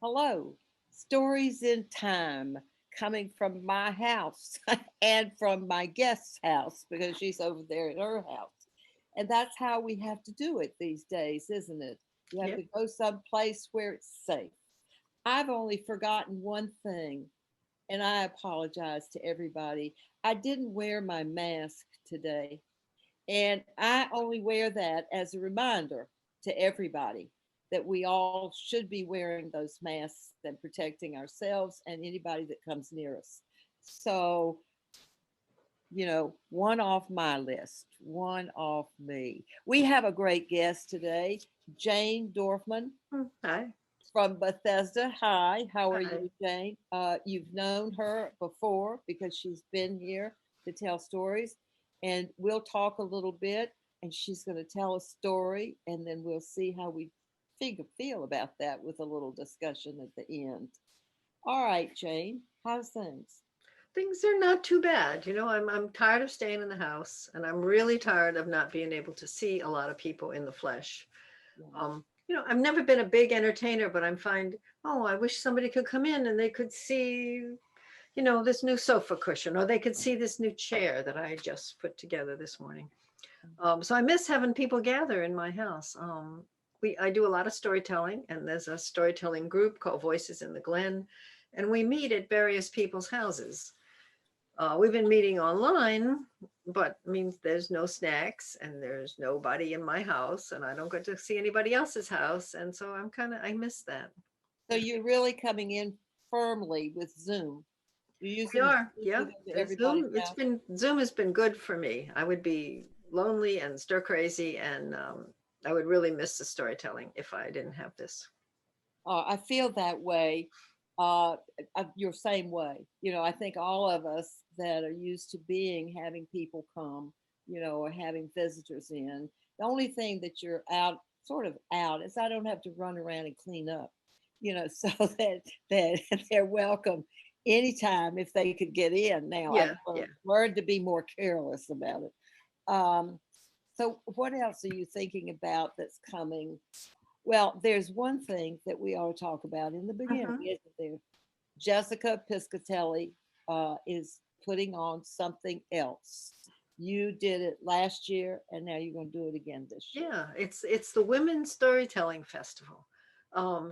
Hello, stories in time coming from my house and from my guest's house because she's over there at her house. And that's how we have to do it these days, isn't it? You have Yep. to go someplace where it's safe. I've only forgotten one thing, and I apologize to everybody. I didn't wear my mask today, and I only wear that as a reminder to everybody that we all should be wearing those masks and protecting ourselves and anybody that comes near us. So, one off my list, one off me. We have a great guest today, Jane Dorfman Hi. from Bethesda. Hi, how are Hi. you, Jane? You've known her before because she's been here to tell stories, and we'll talk a little bit, and she's going to tell a story, and then we'll see how we feel about that with a little discussion at the end. All right, Jane, how's things? Things are not too bad. I'm tired of staying in the house, and I'm really tired of not being able to see a lot of people in the flesh. Yeah. I've never been a big entertainer, but I'm find, oh, I wish somebody could come in and they could see, this new sofa cushion, or they could see this new chair that I just put together this morning. So I miss having people gather in my house. I do a lot of storytelling, and there's a storytelling group called Voices in the Glen, and we meet at various people's houses. We've been meeting online, but means there's no snacks and there's nobody in my house, and I don't get to see anybody else's house, and so I miss that. So you're really coming in firmly with Zoom. You're We using are, Zoom to yeah. go to everybody's house. Zoom has been good for me. I would be lonely and stir crazy, and I would really miss the storytelling if I didn't have this. I feel that way. Your same way. I think all of us that are used to having people come, or having visitors in. The only thing that you're out, sort of out, is I don't have to run around and clean up, so that they're welcome anytime if they could get in. Now I've Yeah, yeah. learned to be more careless about it. Um, so what else are you thinking about that's coming? Well, there's one thing that we ought to talk about in the beginning, Hmm. isn't there? Jessica Piscatelli is putting on something else. You did it last year, and now you're going to do it again this year. Yeah, it's the Women's Storytelling Festival.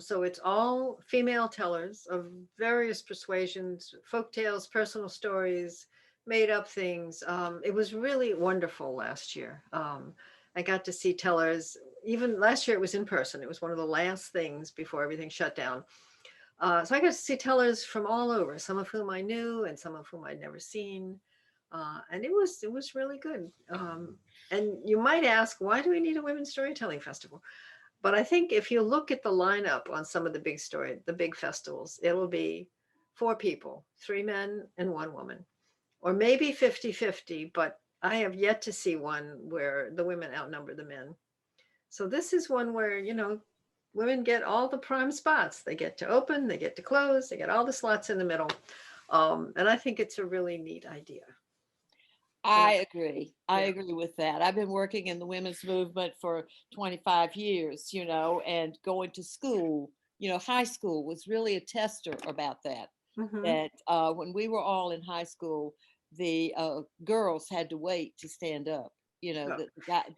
So it's all female tellers of various persuasions, folk tales, personal stories, made up things. It was really wonderful last year. I got to see tellers. Even last year, it was in person. It was one of the last things before everything shut down. So I got to see tellers from all over, some of whom I knew and some of whom I'd never seen, and it was really good. And you might ask, why do we need a women's storytelling festival? But I think if you look at the lineup on some of the big festivals, it'll be four people, three men and one woman, or maybe 50-50. But I have yet to see one where the women outnumber the men. So this is one where, women get all the prime spots. They get to open, they get to close, they get all the slots in the middle. And I think it's a really neat idea. And I agree. I yeah, agree with that. I've been working in the women's movement for 25 years, and going to school, high school was really a tester about that. hmm, That when we were all in high school, the girls had to wait to stand up. yeah,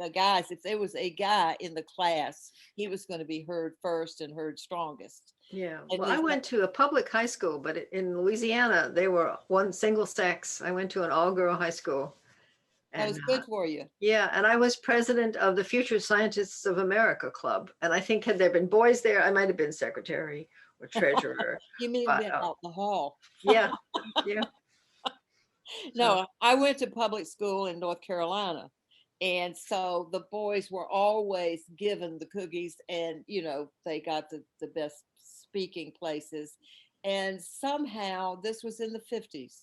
The guys, if there was a guy in the class, he was going to be heard first and heard strongest. yeah. At Well, I least that, went to a public high school, but in Louisiana, they were one single sex. I went to an all girl high school, that and was good for you. yeah, and I was president of the Future Scientists of America Club. And I think had there been boys there, I might have been secretary or treasurer. You mean But been out the hall? yeah, yeah. So No, I went to public school in North Carolina. And so the boys were always given the cookies, and they got the best speaking places. And somehow this was in the 50s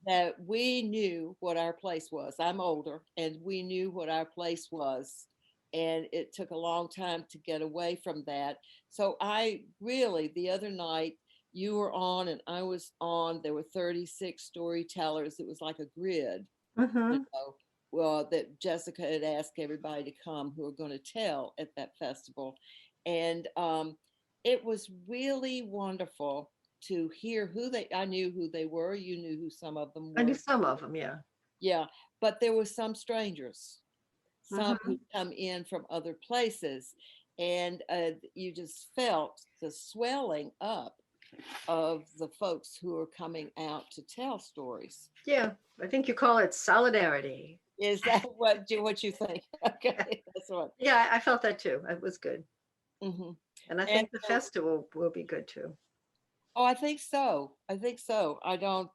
that we knew what our place was. I'm older, and we knew what our place was. And it took a long time to get away from that. So I really, the other night, you were on and I was on. There were 36 storytellers. It was like a grid, you hmm, know, well, that Jessica had asked everybody to come who are going to tell at that festival. And it was really wonderful to hear I knew who they were. You knew who some of them I knew were. some of them, yeah. Yeah, but there were some strangers, some Hmm. who come in from other places, and you just felt the swelling up of the folks who are coming out to tell stories. Yeah, I think you call it solidarity. Is that what you think? Okay, that's what. Yeah, I felt that too. It was good. Hmm. And I And think the so, festival will be good too. oh, I think so. I think so. I don't.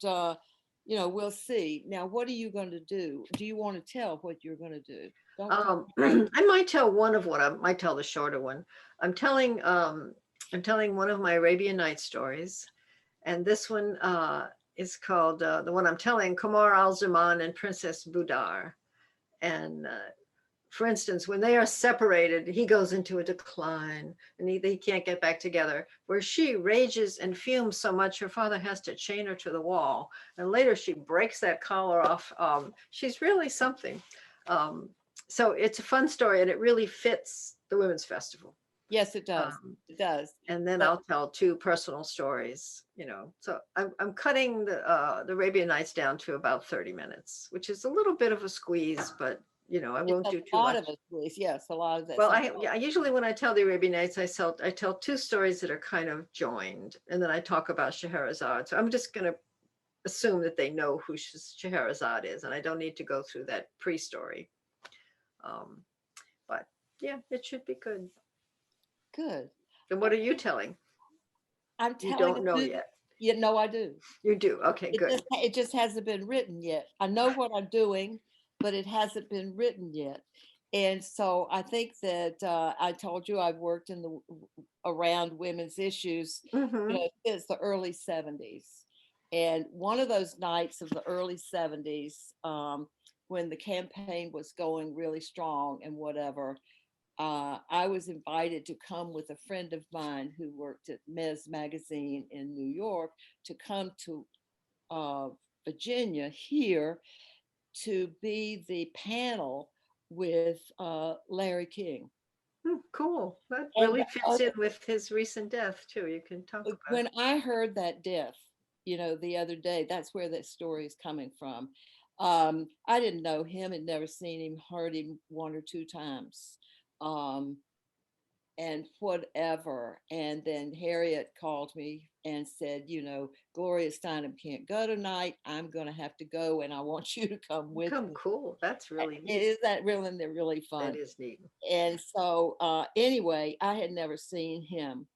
We'll see. Now, what are you going to do? Do you want to tell what you're going to do? Don't tell me how to do. I might tell one of what I might tell the shorter one. I'm telling I'm telling one of my Arabian Night stories, and this one is called the one I'm telling, Kamar Al Zaman and Princess Budar. And for instance, when they are separated, he goes into a decline and he can't get back together. Where she rages and fumes so much, her father has to chain her to the wall. And later she breaks that collar off. She's really something. Um, so it's a fun story and it really fits the Women's Festival. Yes, it does. Um, It does. and then But I'll tell two personal stories, you know. So I'm cutting the Arabian Nights down to about 30 minutes, which is a little bit of a squeeze, but you know, I it's won't a do too lot much. of us, please. Yes, a lot of that. Well, Some, yeah, usually when I tell the Arabian Nights, I tell two stories that are kind of joined, and then I talk about Scheherazade. So I'm just going to assume that they know who Scheherazade is, and I don't need to go through that pre-story. Um, but yeah, it should be good. good. And Uh, what are you telling? I'm You telling don't a know new. yet. You know, I do. You do. Okay, good. It just hasn't been written yet. I know what I'm doing, but it hasn't been written yet. And so I think that I told you I've worked in the around women's issues, Hmm. since the early 70s. And one of those nights of the early 70s, when the campaign was going really strong and whatever, I was invited to come with a friend of mine who worked at Ms. Magazine in New York to come to uh, Virginia here to be the panel with Larry King. Cool. That And really fits in with his recent death too. You can talk about when I heard that death, the other day, that's where that story is coming from. I didn't know him, had never seen him, heard him one or two times. Um, and whatever. And then Harriet called me and said, Gloria Steinem can't go tonight. I'm going to have to go and I want you to come it. with Come me. cool. That's really neat. Is that really, they're really That fun. is neat. And so, anyway, I had never seen him.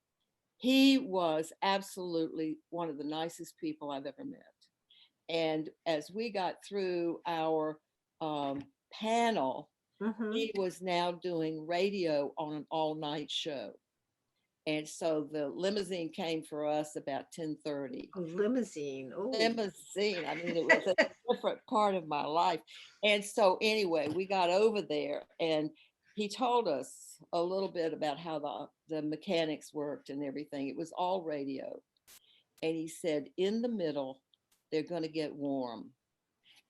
He was absolutely one of the nicest people I've ever met. And as we got through our panel, Hmm. he was now doing radio on an all night show. And so the limousine came for us about 10:30. A limousine. Oh. Limousine, I mean, it was a different part of my life. And so anyway, we got over there and he told us a little bit about how the mechanics worked and everything. It was all radio. And he said, in the middle, they're going to get warm.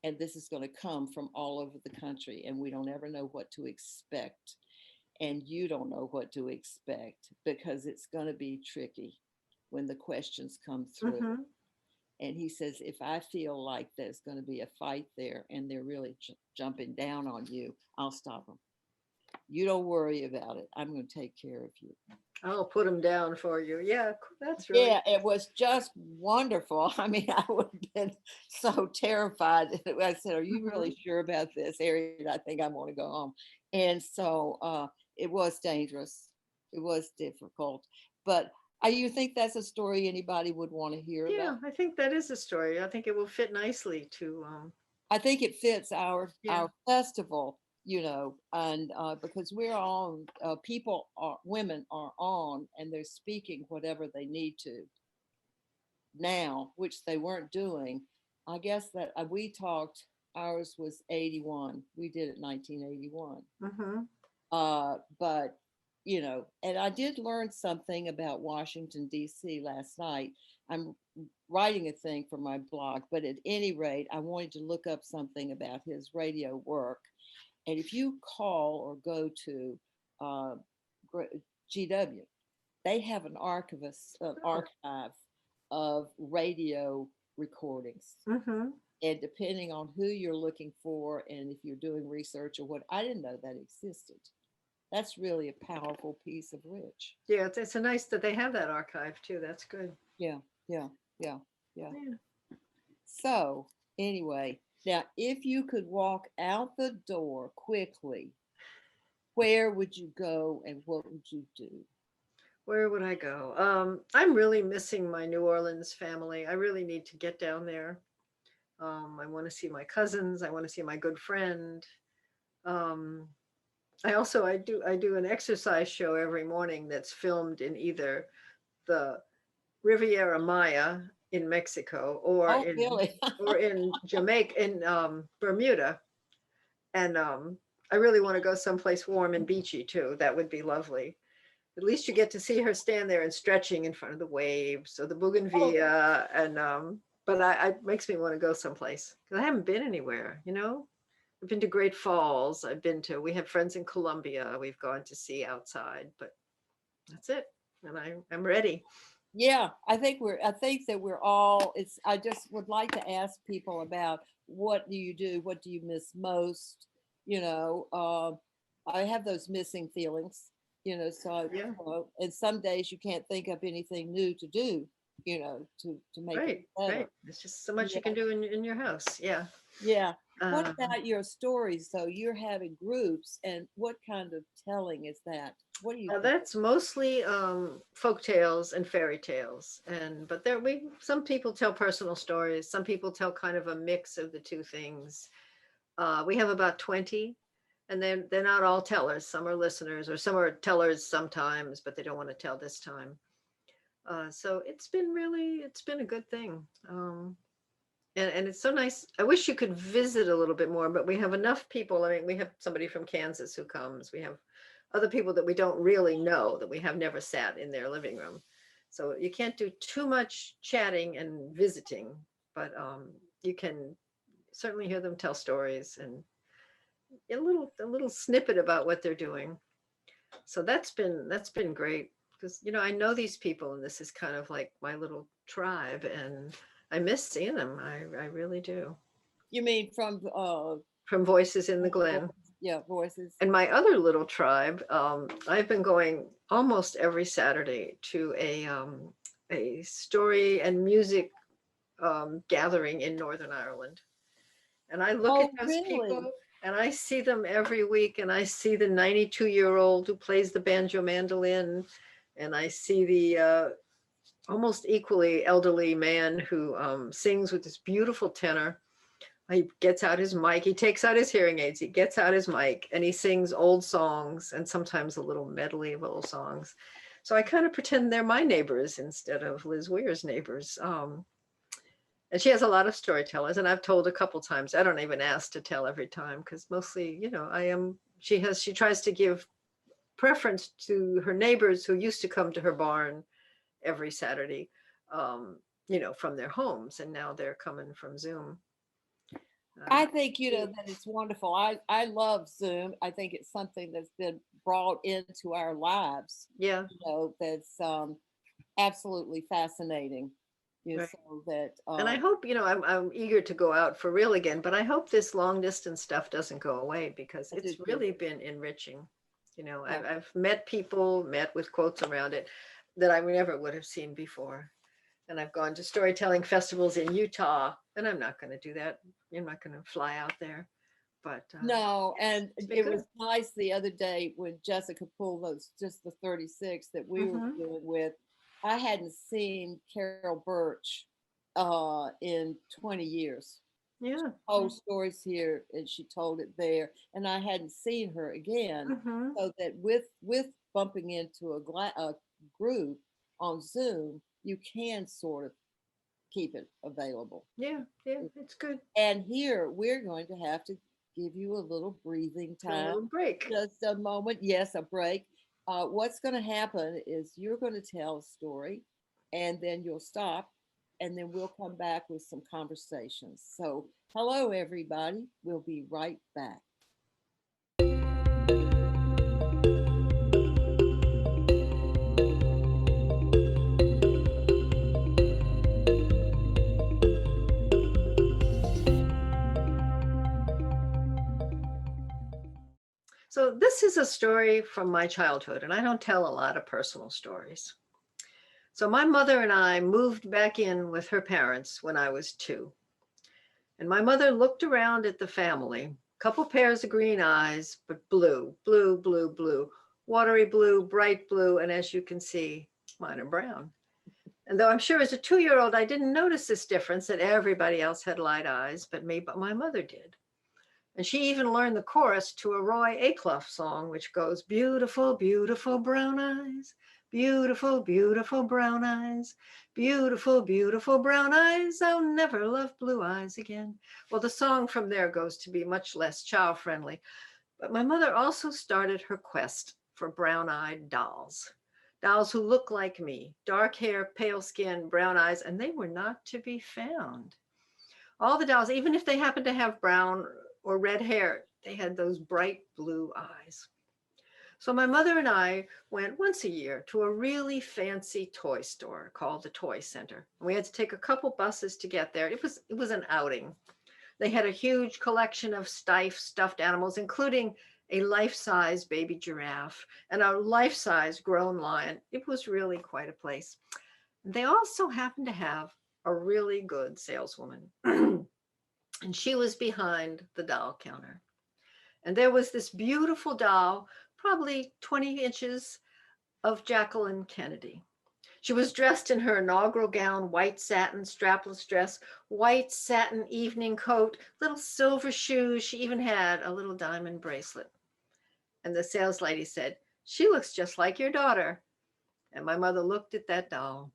And this is going to come from all over the country. And we don't ever know what to expect. And you don't know what to expect because it's going to be tricky when the questions come through. Hmm. And he says, if I feel like there's going to be a fight there and they're really jumping down on you, I'll stop them. You don't worry about it. I'm going to take care of you. I'll put them down for you. Yeah, that's really. Yeah, it was just wonderful. I mean, I would have been so terrified. I said, are you Mhm. really sure about this, Harriet? I think I want to go home. And so it was dangerous. It was difficult. But you think that's a story anybody would want to hear about? Yeah, I think that is a story. I think it will fit nicely to. I think it fits Yeah. our festival, and because we're on, women are on, and they're speaking whatever they need to now, which they weren't doing. I guess that we talked. Ours was 81. We did it 1981. Hmm. But and I did learn something about Washington D.C. last night. I'm writing a thing for my blog, but at any rate, I wanted to look up something about his radio work. And if you call or go to uh, GW, they have an archive of radio recordings. Mm-hmm. And depending on who you're looking for and if you're doing research or what, I didn't know that existed. That's really a powerful piece of rich. Yeah, it's a nice that they have that archive too. That's good. Yeah, yeah, yeah, yeah. Yeah. So, anyway, now if you could walk out the door quickly, where would you go and what would you do? Where would I go? I'm really missing my New Orleans family. I really need to get down there. I want to see my cousins. I want to see my good friend. Um, I do an exercise show every morning that's filmed in either the Riviera Maya in Mexico Oh, really? or in Jamaica in Bermuda, and I really want to go someplace warm and beachy too. That would be lovely. At least you get to see her stand there and stretching in front of the waves or the Oh, bougainvillea, and but it makes me want to go someplace because I haven't been anywhere. I've been to Great Falls. We have friends in Colombia. We've gone to see outside, but that's it. And I'm ready. yeah, I think that we're all, I just would like to ask people about what do you do? What do you miss most? You know, I have those missing feelings, Yeah. and some days you can't think of anything new to do, to make it Right. better. Right. There's just so much Yeah, you can do in your house. Yeah. yeah. What Uh, about your stories though? You're having groups, and what kind of telling is that? What do you think? that's mostly folk tales and fairy tales, but some people tell personal stories. Some people tell kind of a mix of the two things. We have about 20, and they're not all tellers. Some are listeners, or some are tellers sometimes, but they don't want to tell this time. So it's been a good thing. And it's so nice. I wish you could visit a little bit more, but we have enough people. I mean, we have somebody from Kansas who comes. We have other people that we don't really know, that we have never sat in their living room. So you can't do too much chatting and visiting, but you can certainly hear them tell stories and a little snippet about what they're doing. So that's been great because I know these people, and this is kind of like my little tribe, and I miss seeing them. I really do. You mean from From Voices in the Vo- Glen. yeah, voices? And my other little tribe, I've been going almost every Saturday to a story and music gathering in Northern Ireland. And I look at Oh, those really? people and I see them every week. And I see the 92-year-old who plays the banjo mandolin. And I see the almost equally elderly man who sings with this beautiful tenor. He gets out his mic, he takes out his hearing aids, he gets out his mic, and he sings old songs and sometimes a little medley of old songs. So I kind of pretend they're my neighbors instead of Liz Weir's neighbors. And she has a lot of storytellers, and I've told a couple times. I don't even ask to tell every time because mostly, she tries to give preference to her neighbors who used to come to her barn every Saturday, from their homes, and now they're coming from Zoom. I think, that it's wonderful. I love Zoom. I think it's something that's been brought into our lives, Yeah. that's absolutely fascinating. Right. So that, And I hope, I'm eager to go out for real again, but I hope this long distance stuff doesn't go away because I do it's too. really been enriching. Yeah. I've met people, met with quotes around it that I never would have seen before. And I've gone to storytelling festivals in Utah, and I'm not going to do that. I'm not going to fly out there, but No, and it's been it good. was nice the other day when Jessica pulled just the 36 that we were Hmm. doing with. I hadn't seen Carol Birch in 20 years. Yeah. Told stories here and she told it there, and I hadn't seen her again. Hmm. So that with bumping into a group on Zoom, you can sort of keep it available. Yeah. Yeah. It's good. And here we're going to have to give you a little breathing A time, little break. just a moment. Yes, a break. What's going to happen is you're going to tell a story, and then you'll stop, and then we'll come back with some conversations. So, hello, everybody. We'll be right back. So this is a story from my childhood, and I don't tell a lot of personal stories. So my mother and I moved back in with her parents when I was 2. And my mother looked around at the family, couple pairs of green eyes, but blue, blue, blue, blue, watery blue, bright blue, and as you can see, mine are brown. And though I'm sure as a 2-year-old, I didn't notice this difference that everybody else had light eyes, but my mother did. And she even learned the chorus to a Roy Acuff song, which goes, beautiful, beautiful brown eyes, beautiful, beautiful brown eyes, beautiful, beautiful brown eyes, I'll never love blue eyes again. Well, the song from there goes to be much less child friendly. But my mother also started her quest for brown-eyed dolls. Dolls who look like me, dark hair, pale skin, brown eyes, and they were not to be found. All the dolls, even if they happened to have brown or red hair, they had those bright blue eyes. So my mother and I went once a year to a really fancy toy store called the Toy Center. We had to take a couple buses to get there. It was an outing. They had a huge collection of stuffed animals, including a life-size baby giraffe and a life-size grown lion. It was really quite a place. They also happened to have a really good saleswoman. And she was behind the doll counter. And there was this beautiful doll, probably 20 inches, of Jacqueline Kennedy. She was dressed in her inaugural gown, white satin strapless dress, white satin evening coat, little silver shoes. She even had a little diamond bracelet. And the sales lady said, she looks just like your daughter. And my mother looked at that doll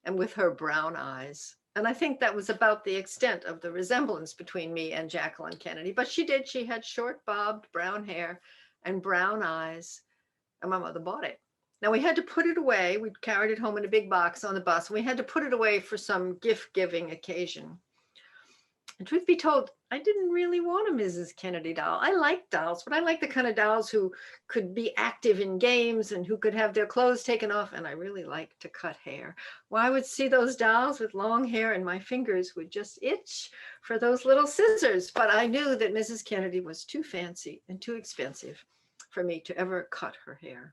and with her brown eyes. And I think that was about the extent of the resemblance between me and Jacqueline Kennedy. But she had short bobbed brown hair and brown eyes. And my mother bought it. Now we had to put it away. We carried it home in a big box on the bus. We had to put it away for some gift giving occasion. And truth be told, I didn't really want a Mrs. Kennedy doll. I like dolls, but I like the kind of dolls who could be active in games and who could have their clothes taken off. And I really like to cut hair. Well, I would see those dolls with long hair and my fingers would just itch for those little scissors. But I knew that Mrs. Kennedy was too fancy and too expensive for me to ever cut her hair.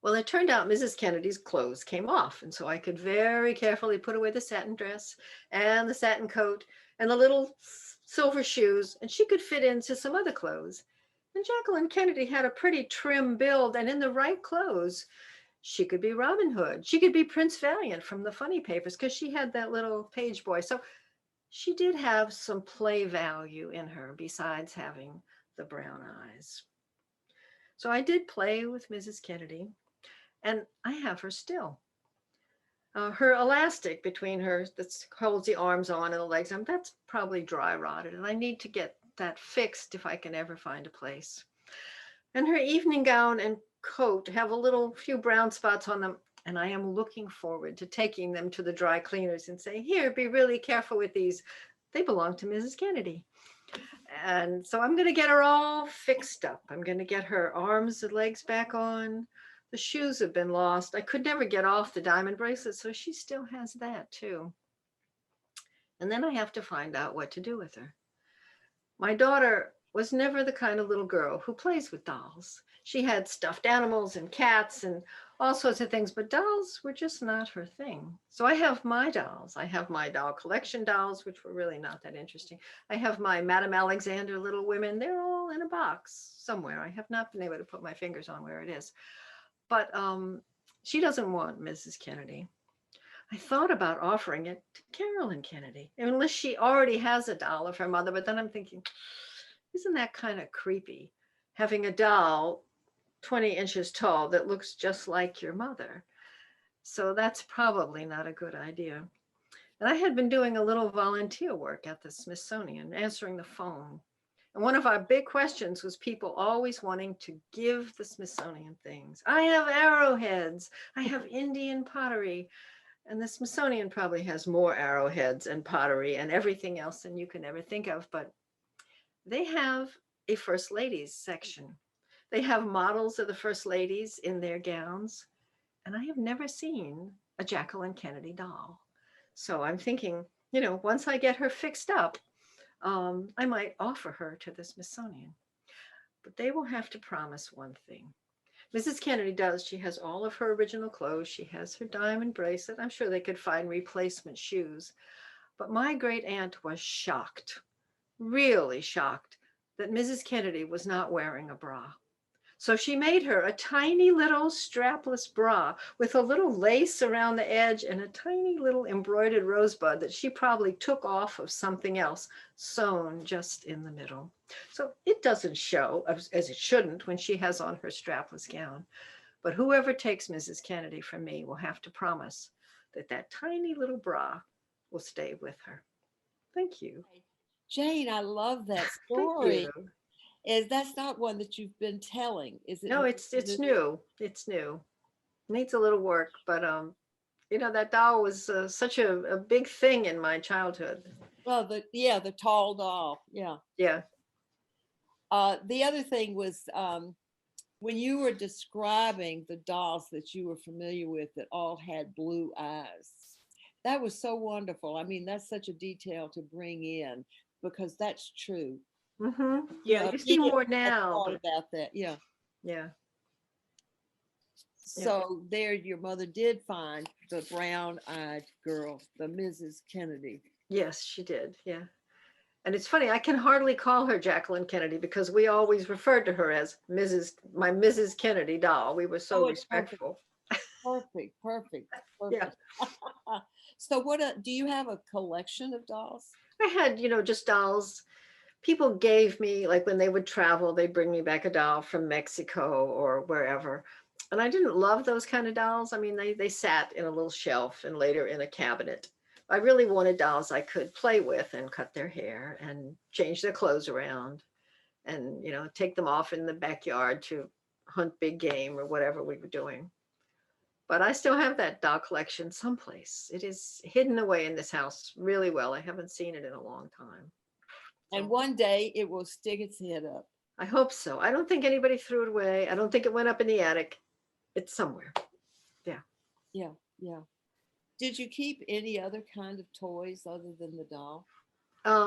Well, it turned out Mrs. Kennedy's clothes came off, and so I could very carefully put away the satin dress and the satin coat and the little silver shoes, and she could fit into some other clothes. And Jacqueline Kennedy had a pretty trim build, and in the right clothes, she could be Robin Hood. She could be Prince Valiant from the funny papers because she had that little page boy. So she did have some play value in her besides having the brown eyes. So I did play with Mrs. Kennedy. And I have her still. Her elastic between her that holds the arms on and the legs on, that's probably dry rotted. And I need to get that fixed if I can ever find a place. And her evening gown and coat have a few brown spots on them. And I am looking forward to taking them to the dry cleaners and say, here, be really careful with these. They belong to Mrs. Kennedy. And so I'm going to get her all fixed up. I'm going to get her arms and legs back on. The shoes have been lost. I could never get off the diamond bracelet, so she still has that too. And then I have to find out what to do with her. My daughter was never the kind of little girl who plays with dolls. She had stuffed animals and cats and all sorts of things, but dolls were just not her thing. So I have my dolls. I have my doll collection dolls, which were really not that interesting. I have my Madame Alexander Little Women. They're all in a box somewhere. I have not been able to put my fingers on where it is. But she doesn't want Mrs. Kennedy. I thought about offering it to Carolyn Kennedy, unless she already has a doll of her mother. But then I'm thinking, isn't that kind of creepy, having a doll 20 inches tall that looks just like your mother? So that's probably not a good idea. And I had been doing a little volunteer work at the Smithsonian, answering the phone. And one of our big questions was people always wanting to give the Smithsonian things. I have arrowheads. I have Indian pottery. And the Smithsonian probably has more arrowheads and pottery and everything else than you can ever think of. But they have a First Ladies section. They have models of the First Ladies in their gowns. And I have never seen a Jacqueline Kennedy doll. So I'm thinking, once I get her fixed up, I might offer her to the Smithsonian. but they will have to promise one thing. Mrs. Kennedy does. She has all of her original clothes. She has her diamond bracelet. I'm sure they could find replacement shoes. But my great aunt was shocked, really shocked, that Mrs. Kennedy was not wearing a bra. So she made her a tiny little strapless bra with a little lace around the edge and a tiny little embroidered rosebud that she probably took off of something else sewn just in the middle. So it doesn't show, as it shouldn't, when she has on her strapless gown. But whoever takes Mrs. Kennedy from me will have to promise that that tiny little bra will stay with her. Thank you. Jane, I love that Thank you. story. Is that's not one that you've been telling, is it? No, it's new. It's new. Needs a little work, but that doll was such a big thing in my childhood. Well, the tall doll. Yeah. Yeah. The other thing was when you were describing the dolls that you were familiar with that all had blue eyes. That was so wonderful. I mean, that's such a detail to bring in because that's true. Mm-hmm. Yeah, you see more now. But about that, yeah. Yeah. So there, your mother did find the brown-eyed girl, the Mrs. Kennedy. Yes, she did. Yeah. And it's funny, I can hardly call her Jacqueline Kennedy because we always referred to her as my Mrs. Kennedy doll. We were so respectful. Perfect. Yeah. So do you have a collection of dolls? I had, just dolls. People gave me, like when they would travel, they'd bring me back a doll from Mexico or wherever. And I didn't love those kind of dolls. I mean, they sat in a little shelf and later in a cabinet. I really wanted dolls I could play with and cut their hair and change their clothes around and, take them off in the backyard to hunt big game or whatever we were doing. But I still have that doll collection someplace. It is hidden away in this house really well. I haven't seen it in a long time. And one day it will stick its head up. I hope so. I don't think anybody threw it away. I don't think it went up in the attic. It's somewhere. Yeah. Yeah. Did you keep any other kind of toys other than the doll? I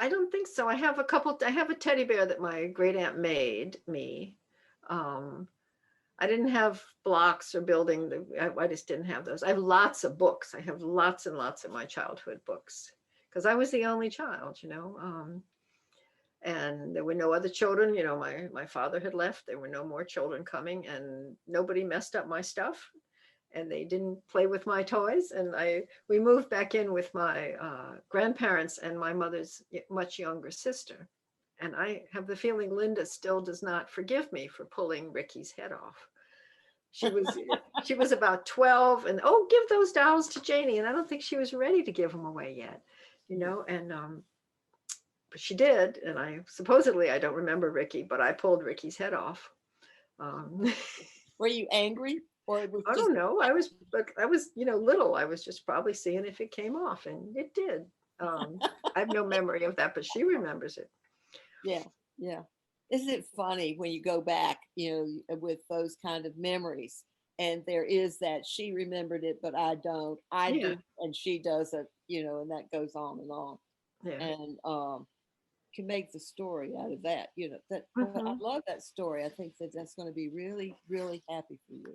don't think so. I have a teddy bear that my great aunt made me. I didn't have blocks or building. I just didn't have those. I have lots of books. I have lots and lots of my childhood books because I was the only child, and there were no other children. My father had left. There were no more children coming and nobody messed up my stuff and they didn't play with my toys. And we moved back in with my grandparents and my mother's much younger sister. And I have the feeling Linda still does not forgive me for pulling Ricky's head off. She was about 12 and, give those dolls to Janie. And I don't think she was ready to give them away yet, and but she did. And I don't remember Ricky, but I pulled Ricky's head off. Were you angry? Or I don't know. I was little. I was just probably seeing if it came off and it did. I have no memory of that, but she remembers it. Yeah. Isn't it funny when you go back, with those kind of memories and there is that she remembered it, but I don't, I do, and she doesn't, and that goes on and on. Yeah. And can make the story out of that, I love that story. I think that's going to be really, really happy for you.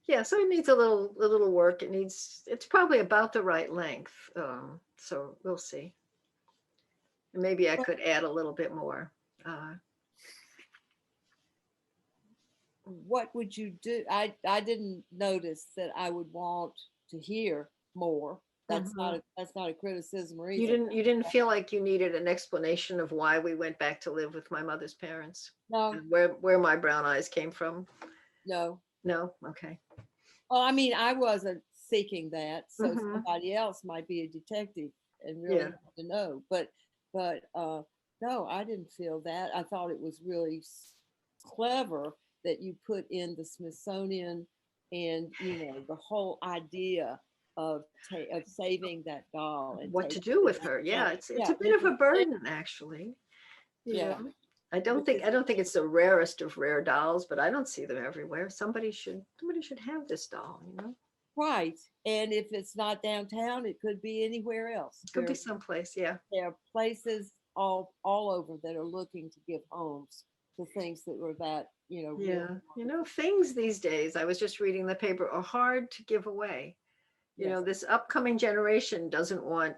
Yeah. So it needs a little work. It's probably about the right length. So we'll see. Maybe I could add a little bit more. What would you do? I didn't notice that I would want to hear more. That's not a criticism or anything. You didn't feel like you needed an explanation of why we went back to live with my mother's parents? No. And where my brown eyes came from? No. Okay. Well, I mean, I wasn't seeking that, so somebody else might be a detective and really have to know. But no, I didn't feel that. I thought it was really clever that you put in the Smithsonian and the whole idea of saving that doll and what to do with her. It's a bit of a burden, actually. I don't think it's the rarest of rare dolls, but I don't see them everywhere. Somebody should have this doll, Right. And if it's not downtown, it could be anywhere else. It could be someplace. Yeah. There are places all over that are looking to give homes to things that were that, really Yeah. You know, things these days, I was just reading the paper, are hard to give away. You know, yes. this upcoming generation doesn't want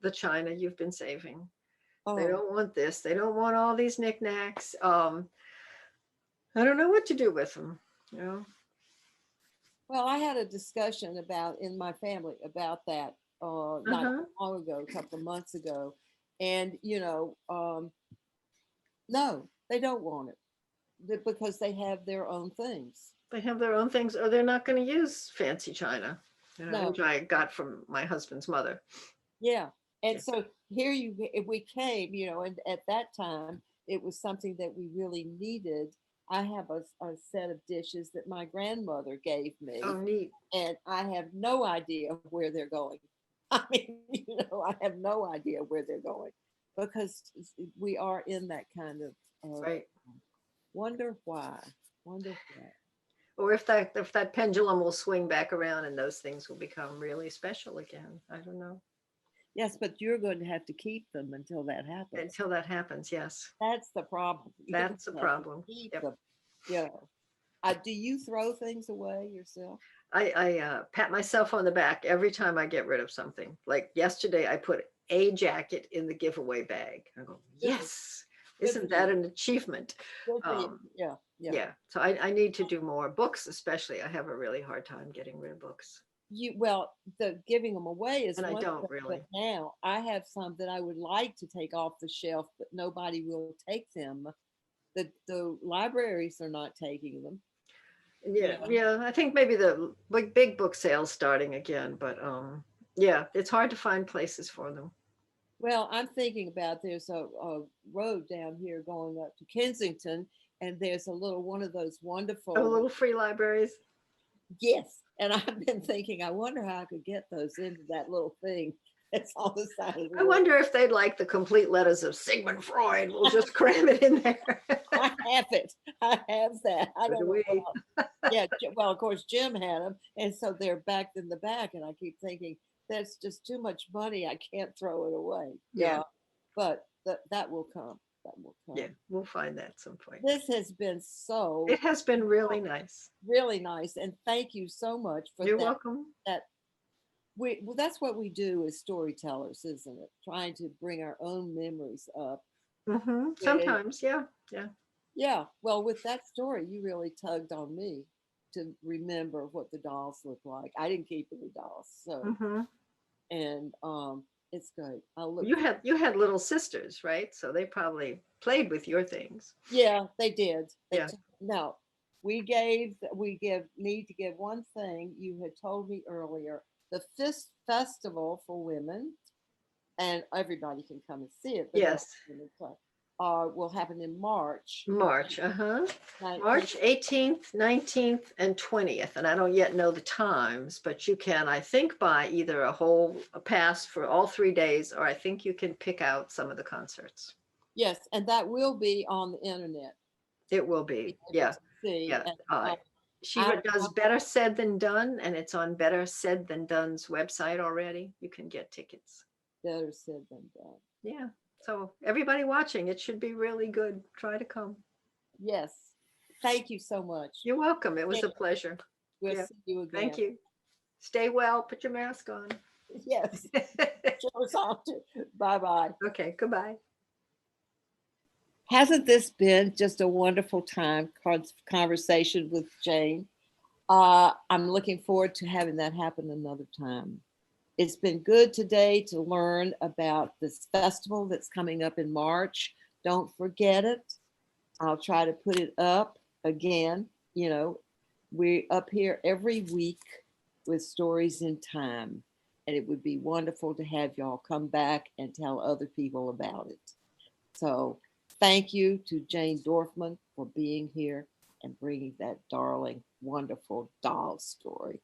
the china you've been saving. They Oh, don't want this. They don't want all these knickknacks. I don't know what to do with them. You know. well, I had a discussion about in my family about that not Uh-huh. long ago, a couple of months ago, and no, they don't want it because they have their own things. They have their own things, or they're not going to use fancy china, you know, No, which I got from my husband's mother. yeah, and Yeah. so if we came, and at that time it was something that we really needed. I have a set of dishes that my grandmother gave Oh, me, neat. and I have no idea where they're going. I mean, I have no idea where they're going because we are in that kind of Right. wonder why, wonder why. Or if that pendulum will swing back around and those things will become really special again. I don't know. Yes, but you're going to have to keep them until that happens. Until that happens, yes. That's the problem. You're going That's a to have to problem. keep Yep. them. You know, do you throw things away yourself? I pat myself on the back every time I get rid of something. Like yesterday, I put a jacket in the giveaway bag. I go, Good, yes, good for isn't that you. an achievement? Good for you. Um, Yeah, yeah. yeah, so I need to do more books, especially. I have a really hard time getting rid of books, Well, the giving them away is and I one don't thing, but really. now I have some that I would like to take off the shelf, but nobody will take them. The libraries are not taking them. Yeah, Yeah. yeah. I think maybe the big book sales starting again, but yeah, it's hard to find places for them. Well, I'm thinking about there's a road down here going up to Kensington, and there's a little one of those Oh, wonderful, little free libraries. yes. And I've been thinking, I wonder how I could get those into that little thing that's on the side of the I road. wonder if they'd like the complete letters of Sigmund Freud. We'll just cram it in there. I have it. I have that. I So don't do know what we. else. Yeah. Well, of course, Jim had them, and so they're back in the back. And I keep thinking that's just too much money. I can't throw it away. Yeah, Yeah, but that will come. That will yeah, come. we'll find that some point. This has been so It has been really nice. really nice, and thank you so much for You're that. welcome. That well, that's what we do as storytellers, isn't it? Trying to bring our own memories up. Yeah, Sometimes, yeah, yeah, yeah. Well, with that story, you really tugged on me to remember what the dolls look like. I didn't keep any dolls, so hmm. and it's good. I'll look. You had little sisters, right? So they probably played with your things. Yeah, they did. Yeah. No, we need to give one thing. You had told me earlier the Fist Festival for Women, and everybody can come and see it, but Yes. will happen in March March. Uh-huh. 19th. March 18th, 19th, and 20th. And I don't yet know the times, but you can, I think, buy either a pass for all 3 days, or I think you can pick out some of the concerts. Yes, and that will be on the internet. It will Be be. able Yeah. to see. Yeah. And She I does Better Said Than Done, and it's on Better Said Than Done's website already. You can get tickets. better said than done. Yeah. So everybody watching, it should be really good. Try to come. Yes. Thank you so much. You're welcome. It was Yeah, a pleasure. we'll Yeah. see you again. Thank you. Stay well. Put your mask on. Yes. Bye bye. Okay. Goodbye. Hasn't this been just a wonderful time conversation with Jane? I'm looking forward to having that happen another time. It's been good today to learn about this festival that's coming up in March. Don't forget it. I'll try to put it up again. We're up here every week with Stories in Time, and it would be wonderful to have y'all come back and tell other people about it. So thank you to Jane Dorfman for being here and bringing that darling, wonderful doll story.